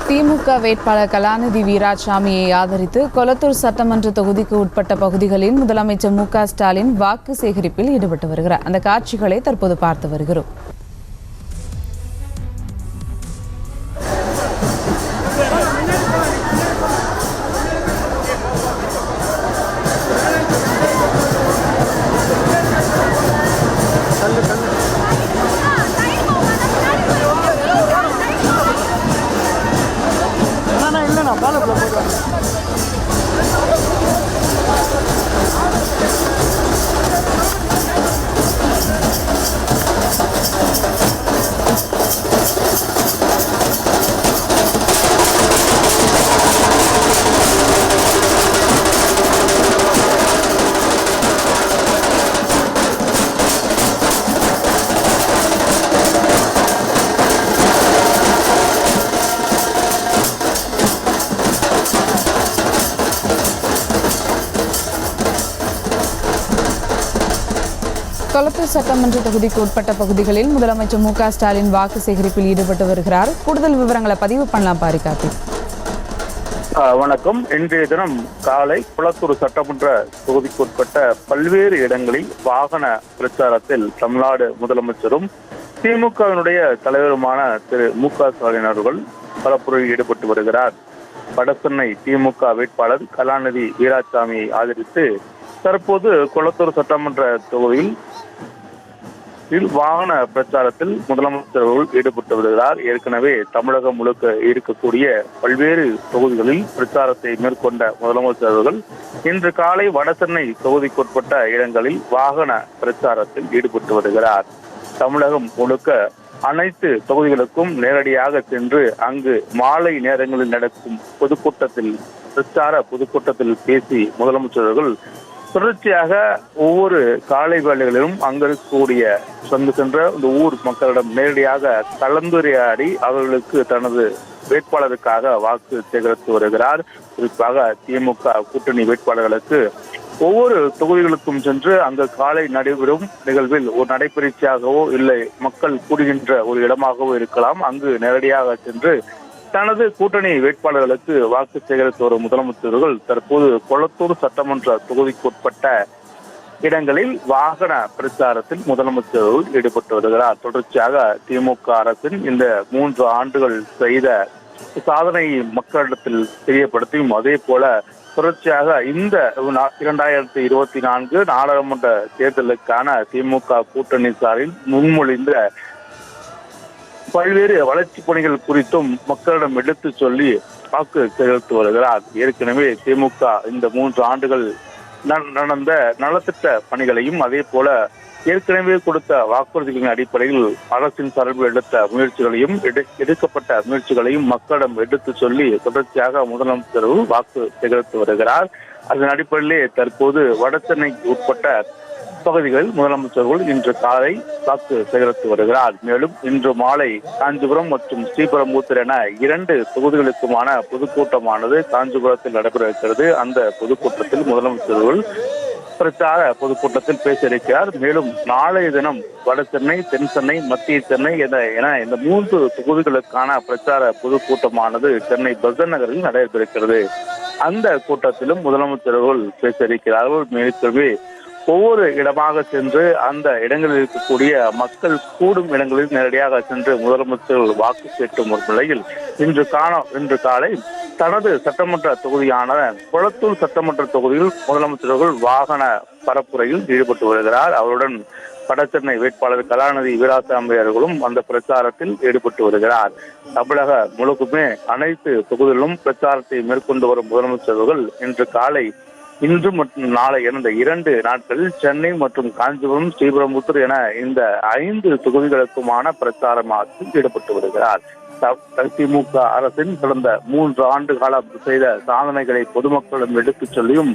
திமுக வேட்பாளர் கலாநிதி வீராசாமியை ஆதரித்து கொளத்தூர் சட்டமன்ற தொகுதிக்கு உட்பட்ட பகுதிகளில் முதலமைச்சர் மு.க.ஸ்டாலின் வாக்கு சேகரிப்பில் ஈடுபட்டு வருகிறார். அந்த காட்சிகளை தற்போது பார்த்து வருகிறோம். கொளத்தூர் சட்டமன்ற தொகுதிக்கு உட்பட்ட பகுதிகளில் முதலமைச்சர் மு.க.ஸ்டாலின் வாக்கு சேகரிப்பில் ஈடுபட்டு வருகிறார். கூடுதல் விவரங்களை பதிவு பண்ணலாம் பாரிகார்த்திக். வணக்கம். இன்றைய தினம் காலை கொளத்தூர் சட்டமன்ற தொகுதிக்கு உட்பட்ட பல்வேறு இடங்களில் வாகன பிரச்சாரத்தில் தமிழ்நாடு முதலமைச்சரும் திமுகவினுடைய தலைவருமான திரு மு.க.ஸ்டாலின் அவர்கள் பரப்புரையில் ஈடுபட்டு வருகிறார். வடசென்னை திமுக வேட்பாளர் கலாநிதி வீராசாமியை ஆதரித்து தற்போது கொளத்தூர் சட்டமன்ற தொகுதியில் வாகன பிரச்சாரத்தில் முதலமைச்சர் அவர்கள் ஈடுபட்டு வருகிறார். ஏற்கனவே தமிழகம் முழுக்க இருக்கக்கூடிய பல்வேறு தொகுதிகளில் பிரச்சாரத்தை மேற்கொண்ட முதலமைச்சர் அவர்கள் இன்று காலை வடசென்னை தொகுதிக்குட்பட்ட இடங்களில் வாகன பிரச்சாரத்தில் ஈடுபட்டு வருகிறார். தமிழகம் முழுக்க அனைத்து தொகுதிகளுக்கும் நேரடியாக சென்று அங்கு மாலை நேரங்களில் நடக்கும் பொதுக்கூட்டத்தில் பிரச்சார பொதுக்கூட்டத்தில் பேசி முதலமைச்சர் அவர்கள் தொடர்ச்சியாக ஒவ்வொரு காலை வேளைகளிலும் அங்கு இருக்கக்கூடிய சென்ற இந்த ஊர் மக்களிடம் நேரடியாக கலந்துரையாடி அவர்களுக்கு தனது வேட்பாளருக்காக வாக்கு சேகரித்து வருகிறார். குறிப்பாக திமுக கூட்டணி வேட்பாளர்களுக்கு ஒவ்வொரு தொகுதிகளுக்கும் சென்று அங்கு காலை நடைபெறும் நிகழ்வில் ஒரு நடைபயிற்சியாகவோ இல்லை மக்கள் கூடுகின்ற ஒரு இடமாகவோ இருக்கலாம், அங்கு நேரடியாக சென்று தனது கூட்டணி வேட்பாளர்களுக்கு வாக்கு சேகரித்து வரும் முதலமைச்சர்கள் தற்போது கொளத்தூர் சட்டமன்ற தொகுதிக்குட்பட்ட இடங்களில் வாகன பிரச்சாரத்தில் முதலமைச்சர்கள் ஈடுபட்டு வருகிறார். தொடர்ச்சியாக திமுக அரசின் இந்த 3 ஆண்டுகள் செய்த சாதனையை மக்களிடத்தில் தெரியப்படுத்தியும் அதே போல தொடர்ச்சியாக இந்த 2024 நாடாளுமன்ற தேர்தலுக்கான திமுக கூட்டணி சாரில் முன்மொழிந்த பல்வேறு வளர்ச்சி பணிகள் குறித்தும் மக்களிடம் எடுத்து சொல்லி வாக்கு சேகரித்து வருகிறார். ஏற்கனவே திமுக இந்த 3 ஆண்டுகள் நடந்த நலத்திட்ட பணிகளையும் அதே போல ஏற்கனவே கொடுத்த வாக்குறுதிகளின் அடிப்படையில் அரசின் சார்பில் எடுக்கப்பட்ட முயற்சிகளையும் மக்களிடம் எடுத்து சொல்லி தொடர்ச்சியாக முதலமைச்சர் வாக்கு சேகரித்து வருகிறார். அதன் அடிப்படையிலே தற்போது வடசென்னைக்கு உட்பட்ட பகுதிகளில் முதலமைச்சர்கள் இன்று காலை வாக்கு சேகரித்து வருகிறார். மேலும் இன்று மாலை காஞ்சிபுரம் மற்றும் ஸ்ரீபெரும்புதூர் என 2 தொகுதிகளுக்குமான பொதுக்கூட்டமானது காஞ்சிபுரத்தில் நடைபெற இருக்கிறது. அந்த பொதுக்கூட்டத்தில் முதலமைச்சர்கள் பிரச்சார பொதுக்கூட்டத்தில் பேச இருக்கிறார். மேலும் நாளைய தினம் வடசென்னை, தென் சென்னை, மத்திய சென்னை என இந்த 3 தொகுதிகளுக்கான பிரச்சார பொதுக்கூட்டமானது சென்னை பெசன்ட் நகரில் நடைபெறுகிறது. அந்த கூட்டத்திலும் முதலமைச்சர்கள் பேச இருக்கிறார்கள். மேற்கொள்ளவே ஒவ்வொரு இடமாக சென்று அந்த இடங்களில் இருக்கக்கூடிய மக்கள் கூடும் இடங்களில் நேரடியாக சென்று முதலமைச்சர்கள் வாக்கு கேட்கும் ஒரு நிலையில் இன்று காலை தனது சட்டமன்ற தொகுதியான கொளத்தூர் சட்டமன்ற தொகுதியில் முதலமைச்சர்கள் வாகன பரப்புரையில் ஈடுபட்டு வருகிறார். அவருடன் வடசென்னை வேட்பாளர் கலாநிதி வீராசாமி அவர்களும் அந்த பிரச்சாரத்தில் ஈடுபட்டு வருகிறார். தமிழக முழுக்குமே அனைத்து தொகுதிகளிலும் பிரச்சாரத்தை மேற்கொண்டு வரும் முதலமைச்சர்கள் இன்று மற்றும் நாளை என 2 நாட்களில் சென்னை மற்றும் காஞ்சிபுரம், ஸ்ரீபெரும்புதூர் என இந்த 5 தொகுதிகளுக்குமான பிரச்சாரத்தில் ஈடுபட்டு வருகிறார். திமுக அரசின் கடந்த 3 ஆண்டு காலம் செய்த சாதனைகளை பொதுமக்களிடம் எடுத்துச் சொல்லியும்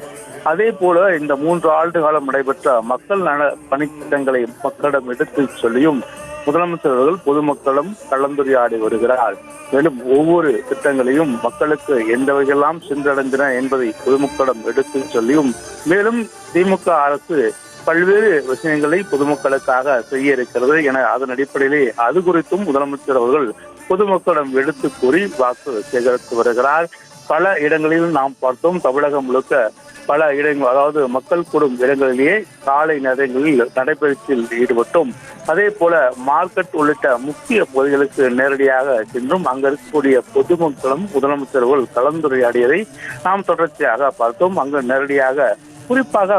அதே போல இந்த 3 ஆண்டு காலம் நடைபெற்ற மக்கள் நல பணித்திட்டங்களை மக்களிடம் எடுத்துச் சொல்லியும் முதலமைச்சர் அவர்கள் பொதுமக்களும் கலந்துரையாடி வருகிறார். மேலும் ஒவ்வொரு திட்டங்களையும் மக்களுக்கு எந்த வகையெல்லாம் சென்றடைந்தன என்பதை பொதுமக்களிடம் எடுத்து சொல்லியும் மேலும் திமுக அரசு பல்வேறு விஷயங்களை பொதுமக்களுக்காக செய்ய இருக்கிறது என அதன் அடிப்படையிலே அது குறித்தும் முதலமைச்சர் அவர்கள் பொதுமக்களிடம் எடுத்து கூறி வாக்கு சேகரித்து வருகிறார். பல இடங்களில் நாம் பார்த்தோம். தமிழகம் முழுக்க பல இடங்கள், அதாவது மக்கள் கூடும் இடங்களிலேயே காலை நேரங்களில் நடைபயிற்சியில் ஈடுபட்டும், அதே போல மார்க்கெட் உள்ளிட்ட முக்கிய பகுதிகளுக்கு நேரடியாக சென்றும் அங்க இருக்கக்கூடிய பொதுமக்களும் முதலமைச்சர்கள் கலந்துரையாடியதை நாம் தொடர்ச்சியாக பார்த்தோம். அங்கு நேரடியாக குறிப்பாக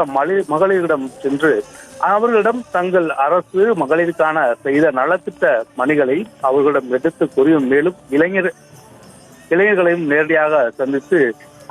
மகளிரிடம் சென்று அவர்களிடம் தங்கள் அரசு மகளிருக்கான செய்த நலத்திட்ட பணிகளை அவர்களிடம் எடுத்து கூறியும், மேலும் இளைஞர்களையும் நேரடியாக சந்தித்து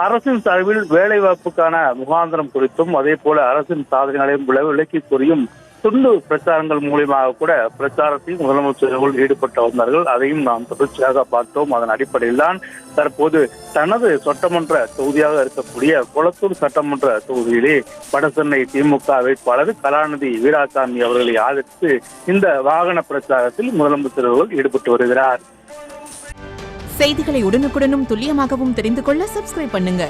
அரசின் சார்பில் வேலை வாய்ப்புக்கான முகாந்திரம் குறித்தும் அதே போல அரசின் சாதனைகளையும் விலக்கி கூறியும் துண்டு பிரச்சாரங்கள் மூலியமாக கூட பிரச்சாரத்தில் முதலமைச்சர்கள் ஈடுபட்டு வந்தார்கள். அதையும் நாம் தொடர்ச்சியாக பார்த்தோம். அதன் அடிப்படையில் தான் தற்போது தனது சட்டமன்ற தொகுதியாக இருக்கக்கூடிய கொளத்தூர் சட்டமன்ற தொகுதியிலே வடசென்னை திமுக வேட்பாளர் கலாநிதி வீராசாமி அவர்களை ஆதரித்து இந்த வாகன பிரச்சாரத்தில் முதலமைச்சர்கள் ஈடுபட்டு வருகிறார். செய்திகளை உடனுக்குடனும் துல்லியமாகவும் தெரிந்து கொள்ள சப்ஸ்கிரைப் பண்ணுங்க.